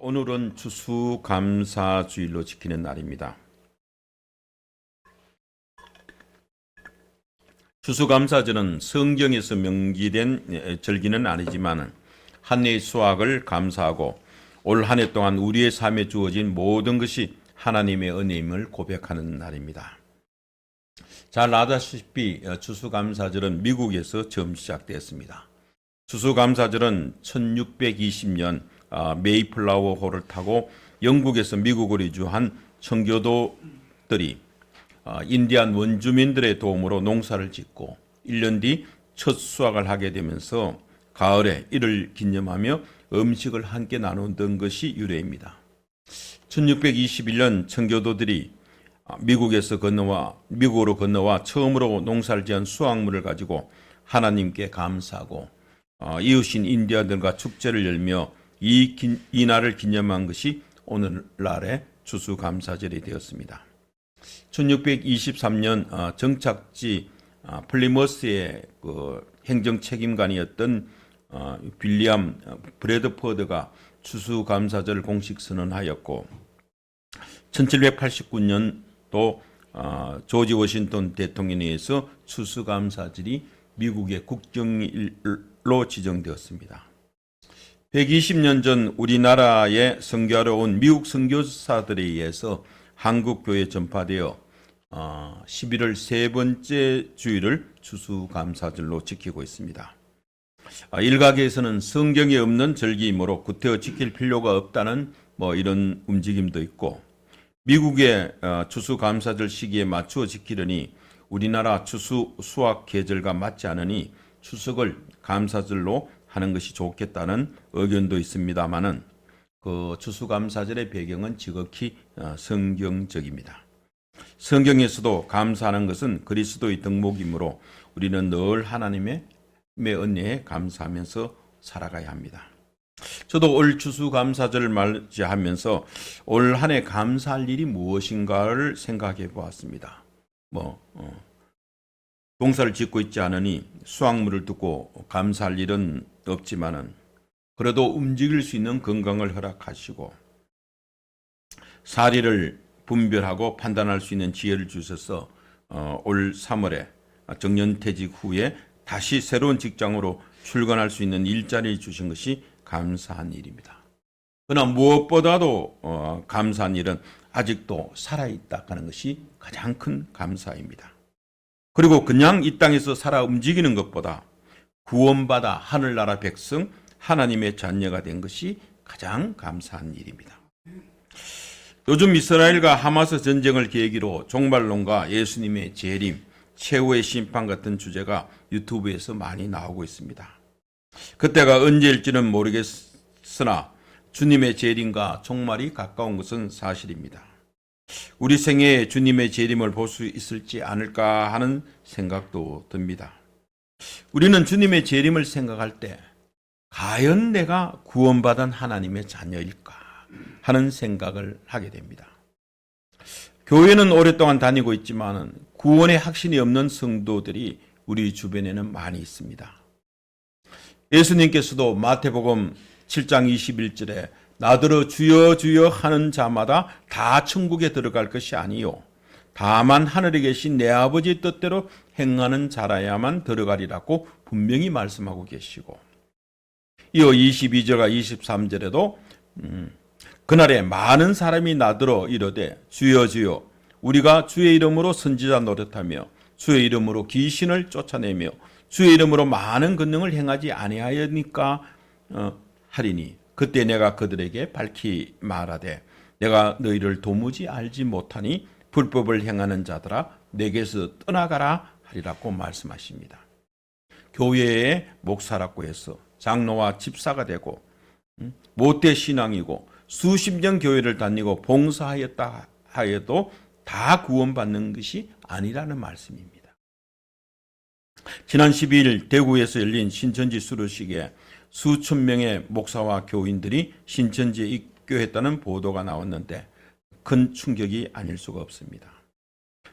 오늘은 추수감사주일로 지키는 날입니다. 추수감사절은 성경에서 명기된 절기는 아니지만 한 해의 수확을 감사하고 올 한 해 동안 우리의 삶에 주어진 모든 것이 하나님의 은혜임을 고백하는 날입니다. 잘 아다시피 추수감사절은 미국에서 처음 시작되었습니다. 추수감사절은 1620년 메이플라워 호를 타고 영국에서 미국으로 이주한 청교도들이 인디안 원주민들의 도움으로 농사를 짓고 1년 뒤 첫 수확을 하게 되면서 가을에 이를 기념하며 음식을 함께 나누던 것이 유래입니다. 1621년 청교도들이 미국으로 건너와 처음으로 농사를 지은 수확물을 가지고 하나님께 감사하고 이웃인 인디아들과 축제를 열며 이 날을 기념한 것이 오늘날의 추수감사절이 되었습니다. 1623년 정착지 플리머스의 행정책임관이었던 빌리엄 브래드포드가 추수감사절을 공식 선언하였고 1789년 또 조지 워싱턴 대통령에 의해서 추수감사절이 미국의 국정일로 지정되었습니다. 120년 전 우리나라에 선교하러 온 미국 선교사들에 의해서 한국교회에 전파되어 11월 세 번째 주일을 추수감사절로 지키고 있습니다. 일각에서는 성경에 없는 절기이므로 구태여 지킬 필요가 없다는 이런 움직임도 있고 미국의 추수감사절 시기에 맞추어 지키려니 우리나라 수확 계절과 맞지 않으니 추석을 감사절로 하는 것이 좋겠다는 의견도 있습니다만은 그 추수감사절의 배경은 지극히 성경적입니다. 성경에서도 감사하는 것은 그리스도의 덕목이므로 우리는 늘 하나님의 은혜에 감사하면서 살아가야 합니다. 저도 올 추수감사절을 맞이하면서 올 한 해 감사할 일이 무엇인가를 생각해 보았습니다. 농사를 짓고 있지 않으니 수확물을 두고 감사할 일은 없지만은 그래도 움직일 수 있는 건강을 허락하시고 사리를 분별하고 판단할 수 있는 지혜를 주셔서 올 3월에 정년퇴직 후에 다시 새로운 직장으로 출근할 수 있는 일자리를 주신 것이 감사한 일입니다. 그러나 무엇보다도 감사한 일은 아직도 살아있다 하는 것이 가장 큰 감사입니다. 그리고 그냥 이 땅에서 살아 움직이는 것보다 구원받아 하늘나라 백성 하나님의 자녀가 된 것이 가장 감사한 일입니다. 요즘 이스라엘과 하마스 전쟁을 계기로 종말론과 예수님의 재림, 최후의 심판 같은 주제가 유튜브에서 많이 나오고 있습니다. 그때가 언제일지는 모르겠으나 주님의 재림과 종말이 가까운 것은 사실입니다. 우리 생애에 주님의 재림을 볼 수 있을지 않을까 하는 생각도 듭니다. 우리는 주님의 재림을 생각할 때 과연 내가 구원받은 하나님의 자녀일까 하는 생각을 하게 됩니다. 교회는 오랫동안 다니고 있지만 구원의 확신이 없는 성도들이 우리 주변에는 많이 있습니다. 예수님께서도 마태복음 7장 21절에 나더러 주여 주여 하는 자마다 다 천국에 들어갈 것이 아니요 다만 하늘에 계신 내 아버지의 뜻대로 행하는 자라야만 들어가리라고 분명히 말씀하고 계시고 이어 22절과 23절에도 그날에 많은 사람이 나더러 이르되 주여 주여 우리가 주의 이름으로 선지자 노릇하며 주의 이름으로 귀신을 쫓아내며 주의 이름으로 많은 권능을 행하지 아니하였니까 하리니 그때 내가 그들에게 밝히 말하되 내가 너희를 도무지 알지 못하니 불법을 행하는 자들아 내게서 떠나가라 하리라고 말씀하십니다. 교회의 목사라고 해서 장로와 집사가 되고 모태 신앙이고 수십 년 교회를 다니고 봉사하였다 하여도 다 구원받는 것이 아니라는 말씀입니다. 지난 12일 대구에서 열린 신천지 수료식에 수천 명의 목사와 교인들이 신천지에 입교했다는 보도가 나왔는데 큰 충격이 아닐 수가 없습니다.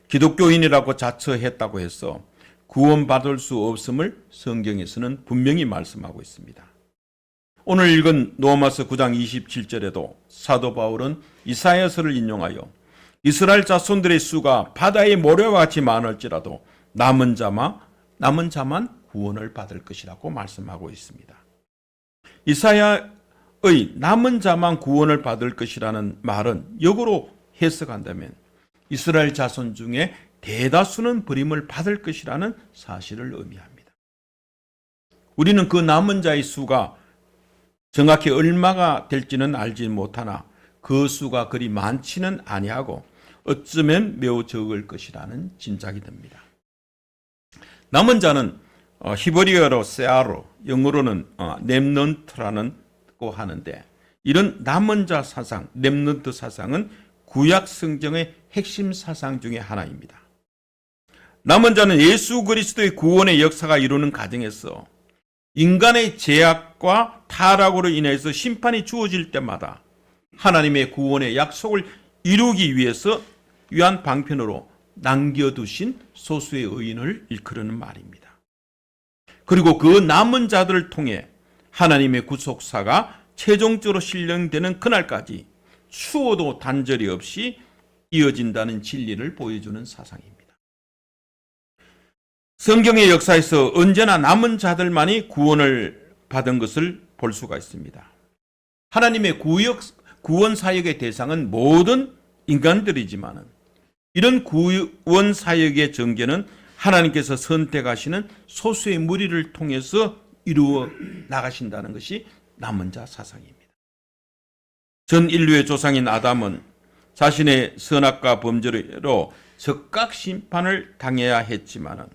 기독교인이라고 자처했다고 해서 구원받을 수 없음을 성경에서는 분명히 말씀하고 있습니다. 오늘 읽은 로마서 9장 27절에도 사도 바울은 이사야서를 인용하여 이스라엘 자손들의 수가 바다의 모래와 같이 많을지라도 남은 자만 구원을 받을 것이라고 말씀하고 있습니다. 이사야의 남은 자만 구원을 받을 것이라는 말은 역으로 해석한다면 이스라엘 자손 중에 대다수는 버림을 받을 것이라는 사실을 의미합니다. 우리는 그 남은 자의 수가 정확히 얼마가 될지는 알지 못하나 그 수가 그리 많지는 아니하고 어쩌면 매우 적을 것이라는 짐작이 듭니다. 남은 자는 히브리어로 세아로, 영어로는 렘넌트라고 하는데, 이런 남은 자 사상, 렘넌트 사상은 구약 성경의 핵심 사상 중에 하나입니다. 남은 자는 예수 그리스도의 구원의 역사가 이루는 과정에서 인간의 죄악과 타락으로 인해서 심판이 주어질 때마다 하나님의 구원의 약속을 이루기 위한 방편으로 남겨두신 소수의 의인을 일컬는 말입니다. 그리고 그 남은 자들을 통해 하나님의 구속사가 최종적으로 실행되는 그날까지 추워도 단절이 없이 이어진다는 진리를 보여주는 사상입니다. 성경의 역사에서 언제나 남은 자들만이 구원을 받은 것을 볼 수가 있습니다. 하나님의 구원 사역의 대상은 모든 인간들이지만 이런 구원 사역의 전개는 하나님께서 선택하시는 소수의 무리를 통해서 이루어 나가신다는 것이 남은 자 사상입니다. 전 인류의 조상인 아담은 자신의 선악과 범죄로 즉각 심판을 당해야 했지만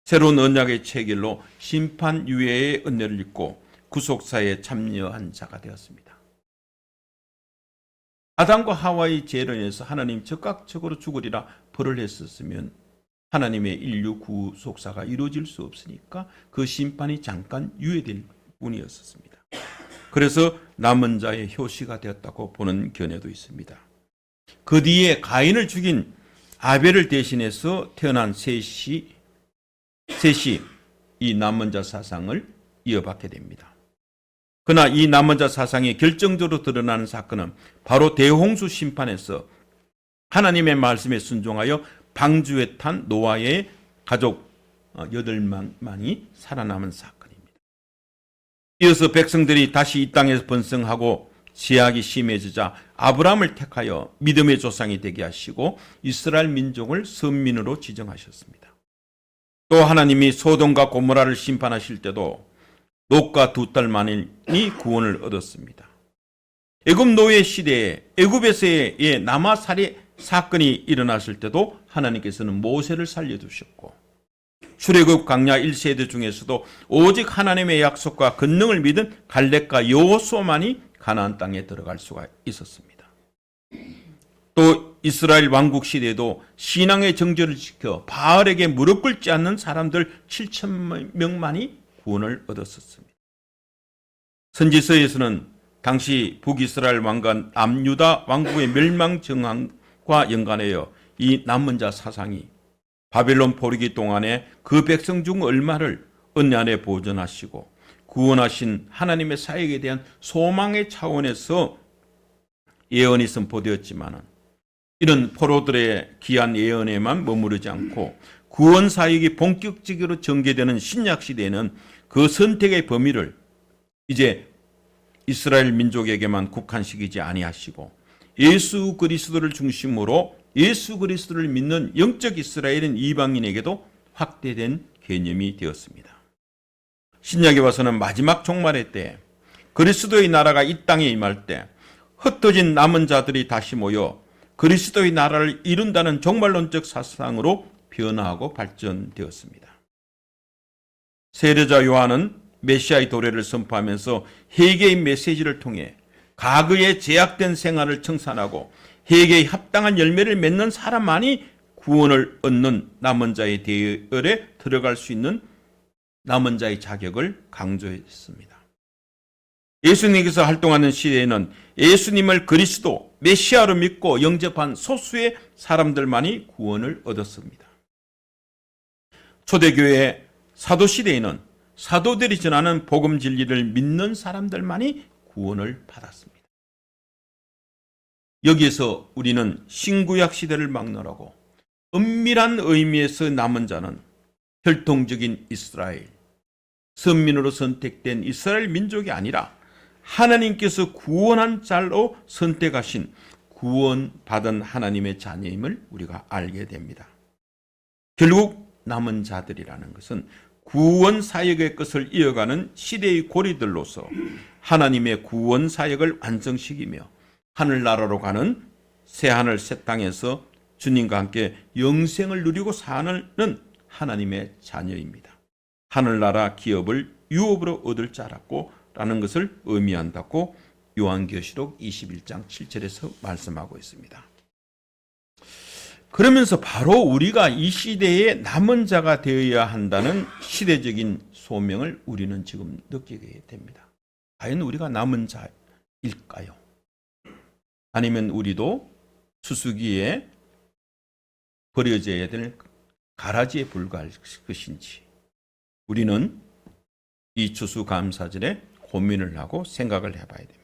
새로운 언약의 체결로 심판 유예의 은혜를 입고 구속사에 참여한 자가 되었습니다. 아담과 하와의 죄로 인해서 하나님 즉각적으로 죽으리라 벌을 했었으면 하나님의 인류 구속사가 이루어질 수 없으니까 그 심판이 잠깐 유예될 뿐이었습니다. 그래서 남은 자의 효시가 되었다고 보는 견해도 있습니다. 그 뒤에 가인을 죽인 아벨을 대신해서 태어난 셋이 이 남은 자 사상을 이어받게 됩니다. 그러나 이 남은 자 사상이 결정적으로 드러나는 사건은 바로 대홍수 심판에서 하나님의 말씀에 순종하여 방주에 탄 노아의 가족 8만이 살아남은 사건입니다. 이어서 백성들이 다시 이 땅에서 번성하고 제약이 심해지자 아브라함을 택하여 믿음의 조상이 되게 하시고 이스라엘 민족을 선민으로 지정하셨습니다. 또 하나님이 소돔과 고모라를 심판하실 때도 롯과 두 딸 만이 구원을 얻었습니다. 애굽 노예 시대에 애굽에서의 남아 살해 사건이 일어났을 때도 하나님께서는 모세를 살려두셨고 출애굽 광야 1세대 중에서도 오직 하나님의 약속과 권능을 믿은 갈렙과 여호수아만이 가나안 땅에 들어갈 수가 있었습니다. 또 이스라엘 왕국 시대에도 신앙의 정절을 지켜 바알에게 무릎 꿇지 않는 사람들 7,000명만이 구원을 얻었었습니다. 선지서에서는 당시 북이스라엘 왕관 남유다 왕국의 멸망 정황과 연관하여 이 남은 자 사상이 바벨론 포로기 동안에 그 백성 중 얼마를 은혜 안에 보존하시고 구원하신 하나님의 사역에 대한 소망의 차원에서 예언이 선포되었지만 이런 포로들의 귀한 예언에만 머무르지 않고 구원 사역이 본격적으로 전개되는 신약 시대에는 그 선택의 범위를 이제 이스라엘 민족에게만 국한시키지 아니하시고 예수 그리스도를 중심으로 예수 그리스도를 믿는 영적 이스라엘인 이방인에게도 확대된 개념이 되었습니다. 신약에 와서는 마지막 종말의 때 그리스도의 나라가 이 땅에 임할 때 흩어진 남은 자들이 다시 모여 그리스도의 나라를 이룬다는 종말론적 사상으로 변화하고 발전되었습니다. 세례자 요한은 메시아의 도래를 선포하면서 회개의 메시지를 통해 과거의 제약된 생활을 청산하고 회개에 합당한 열매를 맺는 사람만이 구원을 얻는 남은 자의 대열에 들어갈 수 있는 남은 자의 자격을 강조했습니다. 예수님께서 활동하는 시대에는 예수님을 그리스도 메시아로 믿고 영접한 소수의 사람들만이 구원을 얻었습니다. 초대교회 사도시대에는 사도들이 전하는 복음 진리를 믿는 사람들만이 구원을 받았습니다. 여기에서 우리는 신구약 시대를 막론하고 은밀한 의미에서 남은 자는 혈통적인 이스라엘, 선민으로 선택된 이스라엘 민족이 아니라 하나님께서 구원한 자로 선택하신 구원받은 하나님의 자녀임을 우리가 알게 됩니다. 결국 남은 자들이라는 것은 구원 사역의 것을 이어가는 시대의 고리들로서 하나님의 구원 사역을 완성시키며 하늘나라로 가는 새하늘 새 땅에서 주님과 함께 영생을 누리고 사는 하나님의 자녀입니다. 하늘나라 기업을 유업으로 얻을 자라고 라는 것을 의미한다고 요한계시록 21장 7절에서 말씀하고 있습니다. 그러면서 바로 우리가 이 시대에 남은 자가 되어야 한다는 시대적인 소명을 우리는 지금 느끼게 됩니다. 과연 우리가 남은 자일까요? 아니면 우리도 수수기에 버려져야 될 가라지에 불과할 것인지 우리는 이 추수감사절에 고민을 하고 생각을 해봐야 됩니다.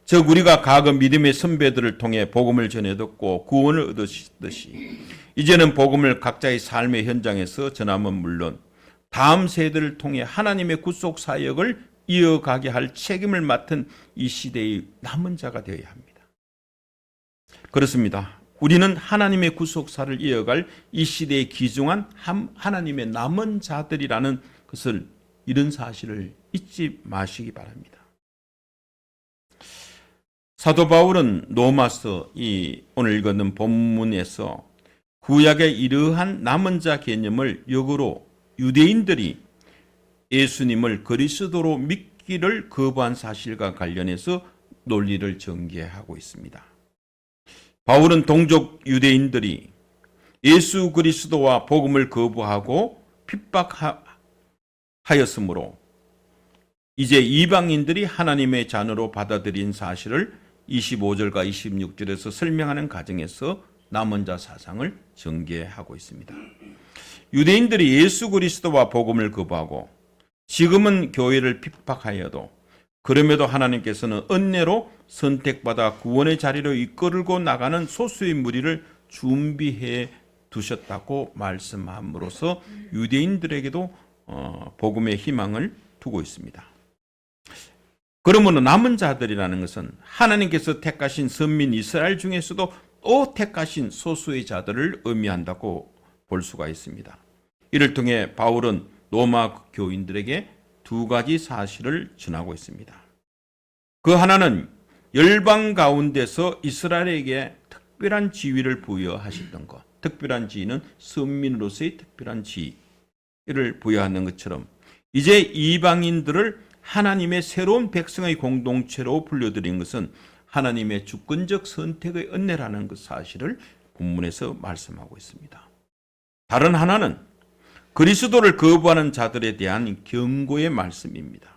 즉 우리가 과거 믿음의 선배들을 통해 복음을 전해 듣고 구원을 얻으시듯이 이제는 복음을 각자의 삶의 현장에서 전하면 물론 다음 세대를 통해 하나님의 구속 사역을 이어가게 할 책임을 맡은 이 시대의 남은 자가 되어야 합니다. 그렇습니다. 우리는 하나님의 구속사를 이어갈 이 시대에 귀중한 하나님의 남은 자들이라는 것을 이런 사실을 잊지 마시기 바랍니다. 사도 바울은 로마서 이 오늘 읽었는 본문에서 구약의 이러한 남은 자 개념을 역으로 유대인들이 예수님을 그리스도로 믿기를 거부한 사실과 관련해서 논리를 전개하고 있습니다. 바울은 동족 유대인들이 예수 그리스도와 복음을 거부하고 핍박하였으므로 이제 이방인들이 하나님의 자녀로 받아들인 사실을 25절과 26절에서 설명하는 과정에서 남은 자 사상을 전개하고 있습니다. 유대인들이 예수 그리스도와 복음을 거부하고 지금은 교회를 핍박하여도 그럼에도 하나님께서는 은혜로 선택받아 구원의 자리로 이끌고 나가는 소수의 무리를 준비해 두셨다고 말씀함으로써 유대인들에게도 복음의 희망을 두고 있습니다. 그러므로 남은 자들이라는 것은 하나님께서 택하신 선민 이스라엘 중에서도 또 택하신 소수의 자들을 의미한다고 볼 수가 있습니다. 이를 통해 바울은 로마 교인들에게 두 가지 사실을 전하고 있습니다. 그 하나는 열방 가운데서 이스라엘에게 특별한 지위를 부여하셨던 것, 특별한 지위는 선민으로서의 특별한 지위를 부여하는 것처럼 이제 이방인들을 하나님의 새로운 백성의 공동체로 불려들인 것은 하나님의 주권적 선택의 은혜라는 그 사실을 본문에서 말씀하고 있습니다. 다른 하나는 그리스도를 거부하는 자들에 대한 경고의 말씀입니다.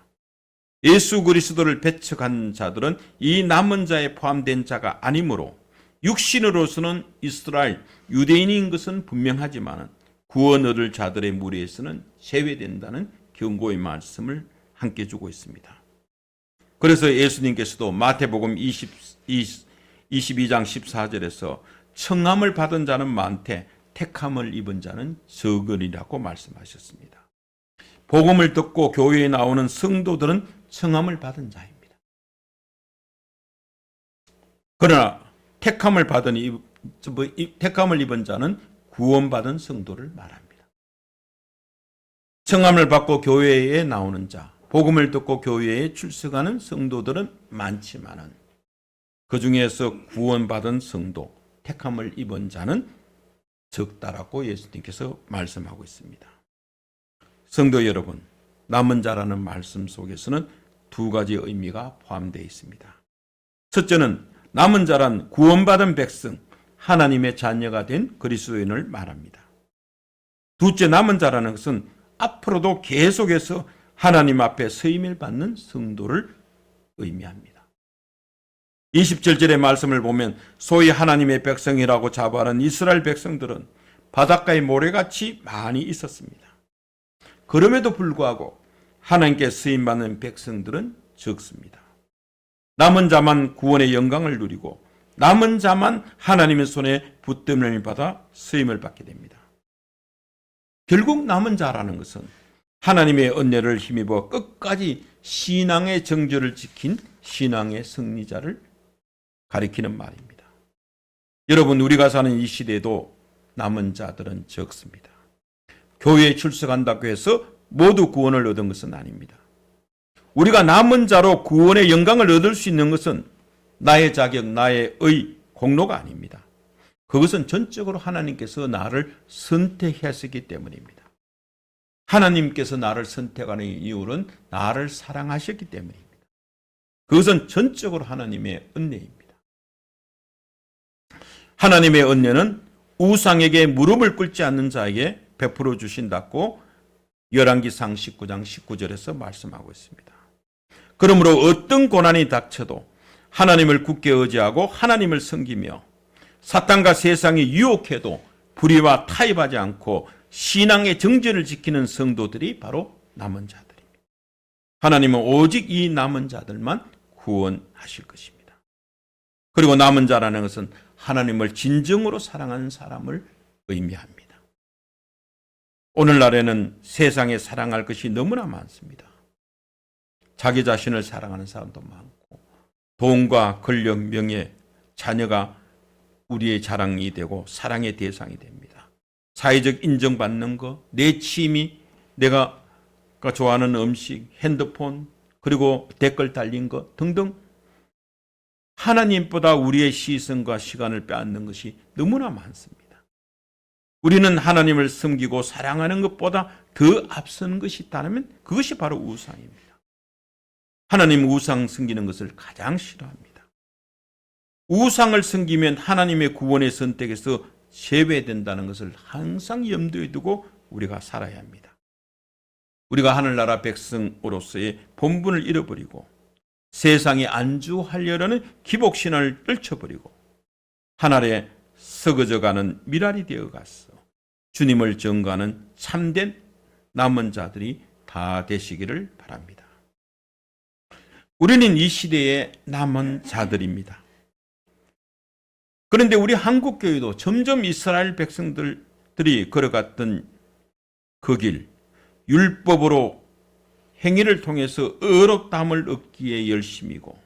예수 그리스도를 배척한 자들은 이 남은 자에 포함된 자가 아니므로 육신으로서는 이스라엘 유대인인 것은 분명하지만 구원 얻을 자들의 무리에서는 제외된다는 경고의 말씀을 함께 주고 있습니다. 그래서 예수님께서도 마태복음 22장 14절에서 청함을 받은 자는 많되 택함을 입은 자는 적으리라고 말씀하셨습니다. 복음을 듣고 교회에 나오는 성도들은 청함을 받은 자입니다. 그러나 택함을 입은 자는 구원받은 성도를 말합니다. 청함을 받고 교회에 나오는 자, 복음을 듣고 교회에 출석하는 성도들은 많지만은 그 중에서 구원받은 성도, 택함을 입은 자는 적다라고 예수님께서 말씀하고 있습니다. 성도 여러분, 남은 자라는 말씀 속에서는 두 가지 의미가 포함되어 있습니다. 첫째는 남은 자란 구원받은 백성, 하나님의 자녀가 된 그리스도인을 말합니다. 둘째, 남은 자라는 것은 앞으로도 계속해서 하나님 앞에 서임을 받는 성도를 의미합니다. 27절의 말씀을 보면 소위 하나님의 백성이라고 자부하는 이스라엘 백성들은 바닷가에 모래같이 많이 있었습니다. 그럼에도 불구하고 하나님께 쓰임받는 백성들은 적습니다. 남은 자만 구원의 영광을 누리고 남은 자만 하나님의 손에 붙들림을 받아 쓰임을 받게 됩니다. 결국 남은 자라는 것은 하나님의 은혜를 힘입어 끝까지 신앙의 정절을 지킨 신앙의 승리자를 가리키는 말입니다. 여러분, 우리가 사는 이 시대에도 남은 자들은 적습니다. 교회에 출석한다고 해서 모두 구원을 얻은 것은 아닙니다. 우리가 남은 자로 구원의 영광을 얻을 수 있는 것은 나의 자격, 나의 공로가 아닙니다. 그것은 전적으로 하나님께서 나를 선택하셨기 때문입니다. 하나님께서 나를 선택하는 이유는 나를 사랑하셨기 때문입니다. 그것은 전적으로 하나님의 은혜입니다. 하나님의 은혜는 우상에게 무릎을 꿇지 않는 자에게 베풀어 주신다고 열왕기상 19장 19절에서 말씀하고 있습니다. 그러므로 어떤 고난이 닥쳐도 하나님을 굳게 의지하고 하나님을 섬기며 사탄과 세상이 유혹해도 불의와 타협하지 않고 신앙의 정절을 지키는 성도들이 바로 남은 자들입니다. 하나님은 오직 이 남은 자들만 구원하실 것입니다. 그리고 남은 자라는 것은 하나님을 진정으로 사랑하는 사람을 의미합니다. 오늘날에는 세상에 사랑할 것이 너무나 많습니다. 자기 자신을 사랑하는 사람도 많고 돈과 권력, 명예, 자녀가 우리의 자랑이 되고 사랑의 대상이 됩니다. 사회적 인정받는 것, 내 취미, 내가 좋아하는 음식, 핸드폰, 그리고 댓글 달린 것 등등 하나님보다 우리의 시선과 시간을 빼앗는 것이 너무나 많습니다. 우리는 하나님을 섬기고 사랑하는 것보다 더 앞선 것이 있다면 그것이 바로 우상입니다. 하나님 우상 섬기는 것을 가장 싫어합니다. 우상을 섬기면 하나님의 구원의 선택에서 제외된다는 것을 항상 염두에 두고 우리가 살아야 합니다. 우리가 하늘나라 백성으로서의 본분을 잃어버리고 세상에 안주하려는 기복신을 떨쳐버리고 하늘에 썩어져가는 미랄이 되어갔어 주님을 전가하는 참된 남은 자들이 다 되시기를 바랍니다. 우리는 이 시대의 남은 자들입니다. 그런데 우리 한국교회도 점점 이스라엘 백성들이 걸어갔던 그 길, 율법으로 행위를 통해서 의롭다함을 얻기에 열심이고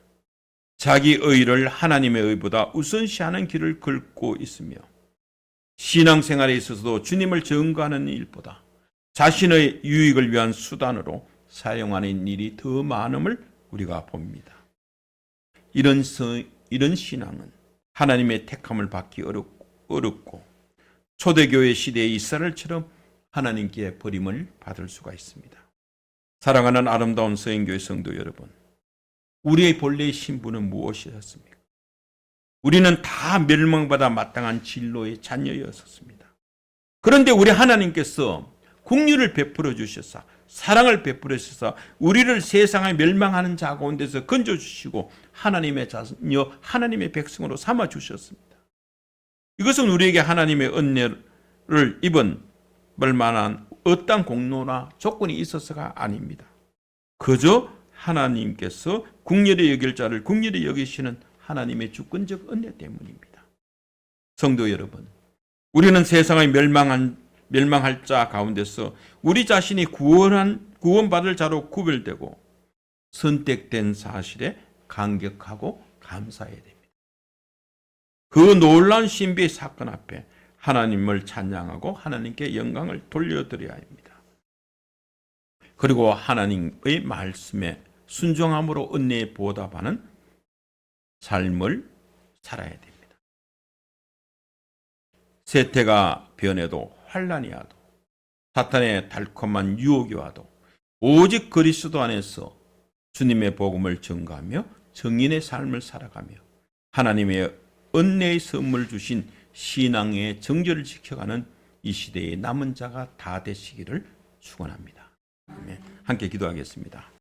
자기 의를 하나님의 의보다 우선시하는 길을 걷고 있으며 신앙생활에 있어서도 주님을 증거하는 일보다 자신의 유익을 위한 수단으로 사용하는 일이 더 많음을 우리가 봅니다. 이런 신앙은 하나님의 택함을 받기 어렵고 초대교회 시대의 이스라엘처럼 하나님께 버림을 받을 수가 있습니다. 사랑하는 아름다운 서인교회 성도 여러분, 우리의 본래의 신분은 무엇이었습니까? 우리는 다 멸망받아 마땅한 진로의 자녀였었습니다. 그런데 우리 하나님께서 긍휼을 베풀어 주셔서 사랑을 베풀어 주셔서 우리를 세상에 멸망하는 자 가운데서 건져주시고 하나님의 자녀, 하나님의 백성으로 삼아 주셨습니다. 이것은 우리에게 하나님의 은혜를 입은 만한 어떤 공로나 조건이 있어서가 아닙니다. 그저 하나님께서 긍휼히 여길 자를 긍휼히 여기시는 하나님의 주권적 은혜 때문입니다. 성도 여러분, 우리는 세상의 멸망할 자 가운데서 우리 자신이 구원받을 자로 구별되고 선택된 사실에 감격하고 감사해야 됩니다. 그 놀라운 신비의 사건 앞에 하나님을 찬양하고 하나님께 영광을 돌려드려야 합니다. 그리고 하나님의 말씀에 순종함으로 은혜에 보답하는 삶을 살아야 됩니다. 세태가 변해도 환난이 와도 사탄의 달콤한 유혹이 와도 오직 그리스도 안에서 주님의 복음을 전가하며 정인의 삶을 살아가며 하나님의 은혜의 선물 주신 신앙의 정절을 지켜가는 이 시대의 남은 자가 다 되시기를 축원합니다. 함께 기도하겠습니다.